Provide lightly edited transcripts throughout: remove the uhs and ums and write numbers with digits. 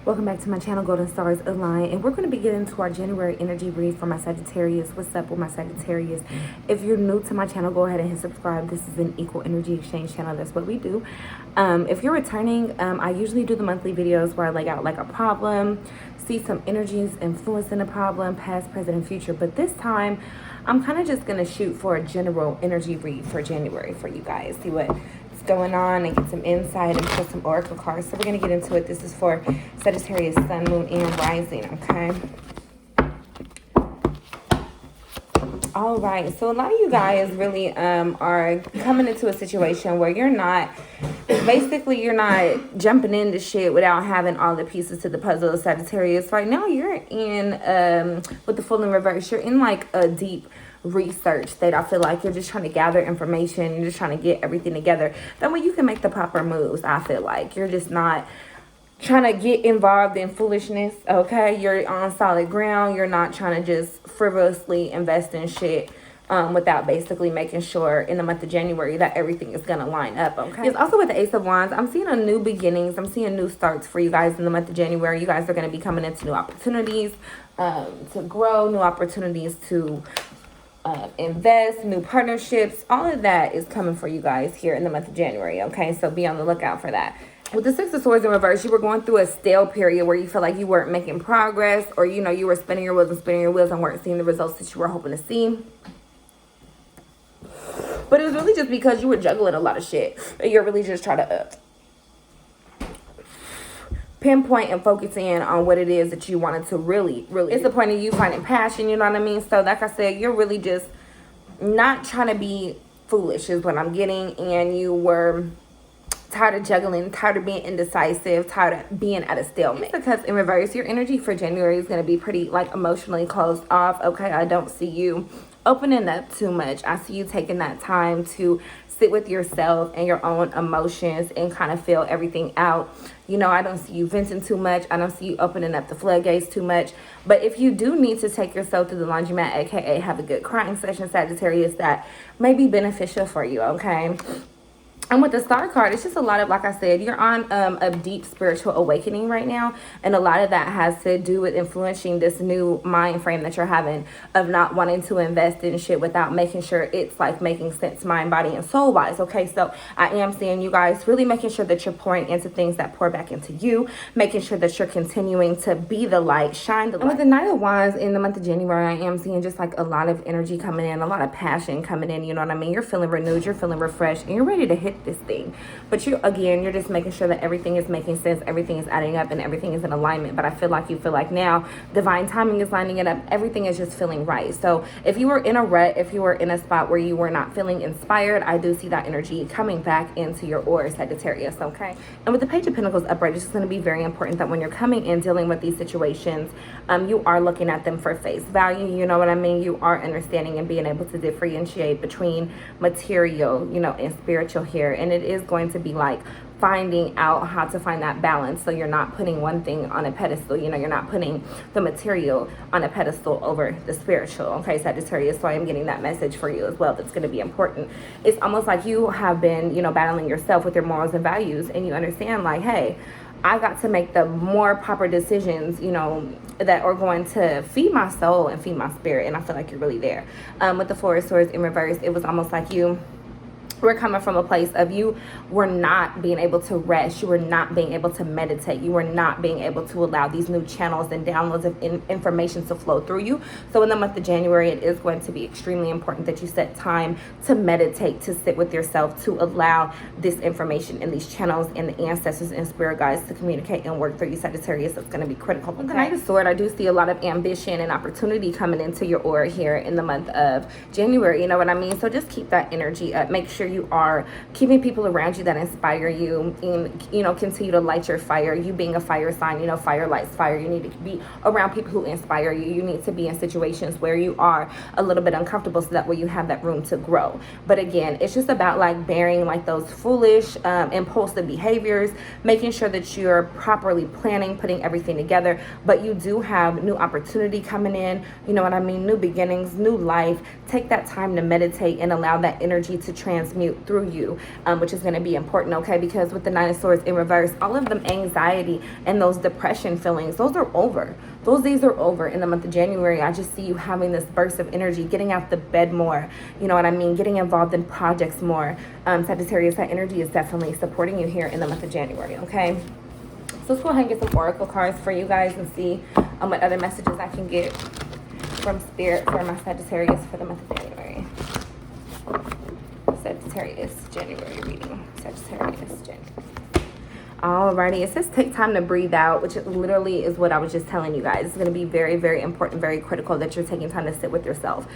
Welcome back to my channel, Golden Stars Align, and we're going to be getting into our January energy read for my Sagittarius. What's up with my Sagittarius? If you're new to my channel, go ahead and hit subscribe. This is an equal energy exchange channel. That's what we do. If you're returning, I usually do the monthly videos where I lay out like a problem, see some energies influencing the problem, past, present, and future. But this time, I'm kind of just going to shoot for a general energy read for January for you guys. See what's going on and get some insight and pull some oracle cards. So we're going to get into it. This is for Sagittarius, Sun, Moon, and Rising, okay? All right, so a lot of you guys really are coming into a situation where you're not jumping into shit without having all the pieces to the puzzle of Sagittarius. Right now, you're in, with the full in reverse, you're in like a deep research state. I feel like you're just trying to gather information. You're just trying to get everything together. That way you can make the proper moves. I feel like you're just not trying to get involved in foolishness, okay? You're on solid ground. You're not trying to just frivolously invest in shit without basically making sure in the month of January that everything is going to line up, okay? It's also with the Ace of Wands. I'm seeing a new beginnings. I'm seeing new starts for you guys in the month of January. You guys are going to be coming into new opportunities to grow, new opportunities to invest, new partnerships. All of that is coming for you guys here in the month of January, okay? So be on the lookout for that. With the Six of Swords in reverse, you were going through a stale period where you feel like you weren't making progress, or you were spinning your wheels and weren't seeing the results that you were hoping to see. But it was really just because you were juggling a lot of shit. You're really just trying to pinpoint and focus in on what it is that you wanted to really, it's the point of you finding passion, you know what I mean? So like I said, you're really just not trying to be foolish is what I'm getting. And you were tired of juggling, tired of being indecisive, tired of being at a stalemate. Because in reverse, your energy for January is going to be pretty like emotionally closed off, okay? I don't see you opening up too much. I see you taking that time to sit with yourself and your own emotions and kind of feel everything out. I don't see you venting too much. I don't see you opening up the floodgates too much. But if you do need to take yourself to the laundromat, aka have a good crying session, Sagittarius, that may be beneficial for you, okay? And with the Star card, it's just a lot of, like I said, you're on a deep spiritual awakening right now. And a lot of that has to do with influencing this new mind frame that you're having of not wanting to invest in shit without making sure it's like making sense mind, body, and soul wise. Okay, so I am seeing you guys really making sure that you're pouring into things that pour back into you, making sure that you're continuing to be the light, shine the light. And with the Knight of Wands in the month of January, I am seeing just like a lot of energy coming in, a lot of passion coming in. You know what I mean? You're feeling renewed, you're feeling refreshed, and you're ready to hit this thing. But you're just making sure that everything is making sense, everything is adding up, and everything is in alignment. But I feel like now divine timing is lining it up. Everything is just feeling right. So if you were in a rut, if you were in a spot where you were not feeling inspired, I do see that energy coming back into your aura, Sagittarius, okay? And with the Page of Pentacles upright, it's just going to be very important that when you're coming in dealing with these situations, you are looking at them for face value. You know what I mean? You are understanding and being able to differentiate between material, and spiritual here. And it is going to be like finding out how to find that balance, so you're not putting one thing on a pedestal. You're not putting the material on a pedestal over the spiritual, okay, Sagittarius? So I am getting that message for you as well. That's going to be important. It's almost like you have been battling yourself with your morals and values, and you understand like, hey, I got to make the more proper decisions, that are going to feed my soul and feed my spirit. And I feel like you're really there. With the Four of Swords in reverse, it was almost like we're coming from a place of you were not being able to rest. You were not being able to meditate. You were not being able to allow these new channels and downloads of information to flow through you. So in the month of January, it is going to be extremely important that you set time to meditate, to sit with yourself, to allow this information and these channels and the ancestors and spirit guides to communicate and work through you, Sagittarius. That's going to be critical. With the Knight of Swords, I do see a lot of ambition and opportunity coming into your aura here in the month of January. You know what I mean? So just keep that energy up. Make sure you are keeping people around you that inspire you and continue to light your fire. You being a fire sign, fire lights fire. You need to be around people who inspire you. You need to be in situations where you are a little bit uncomfortable, so that way you have that room to grow. But again, it's just about like bearing like those foolish impulsive behaviors, making sure that you're properly planning, putting everything together. But you do have new opportunity coming in, you know what I mean? New beginnings, new life. Take that time to meditate and allow that energy to transmute transmute through you, which is going to be important, okay? Because with the Nine of Swords in reverse, all of them anxiety and those depression feelings, those are over. Those days are over in the month of January. I just see you having this burst of energy, getting out the bed more, you know what I mean? Getting involved in projects more. Sagittarius, that energy is definitely supporting you here in the month of January, okay? So let's go ahead and get some oracle cards for you guys and see what other messages I can get from Spirit for my Sagittarius for the month of January. Sagittarius, January reading. Sagittarius, January. Alrighty, it says take time to breathe out, which literally is what I was just telling you guys. It's going to be very, very important, very critical that you're taking time to sit with yourself.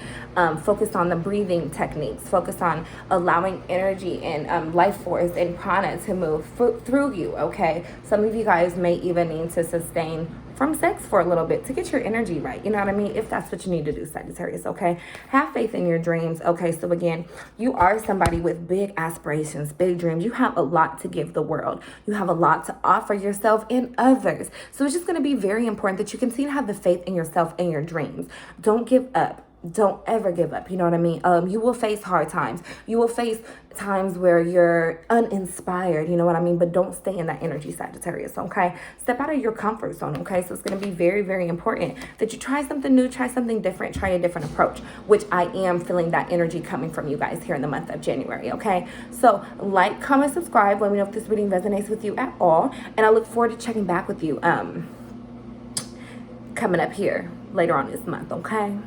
Focus on the breathing techniques. Focus on allowing energy and life force and prana to move through you, okay? Some of you guys may even need to sustain from sex for a little bit to get your energy right. You know what I mean? If that's what you need to do, Sagittarius, okay? Have faith in your dreams, okay? So again, you are somebody with big aspirations, big dreams. You have a lot to give the world. You have a lot to offer yourself and others. So it's just going to be very important that you continue to have the faith in yourself and your dreams. Don't give up. Don't ever give up. You know what I mean? You will face hard times. You will face times where you're uninspired. You know what I mean? But don't stay in that energy, Sagittarius, okay? Step out of your comfort zone, okay? So it's going to be very, very important that you try something new, try something different, try a different approach, which I am feeling that energy coming from you guys here in the month of January, okay? So like, comment, subscribe. Let me know if this reading resonates with you at all. And I look forward to checking back with you coming up here later on this month, okay?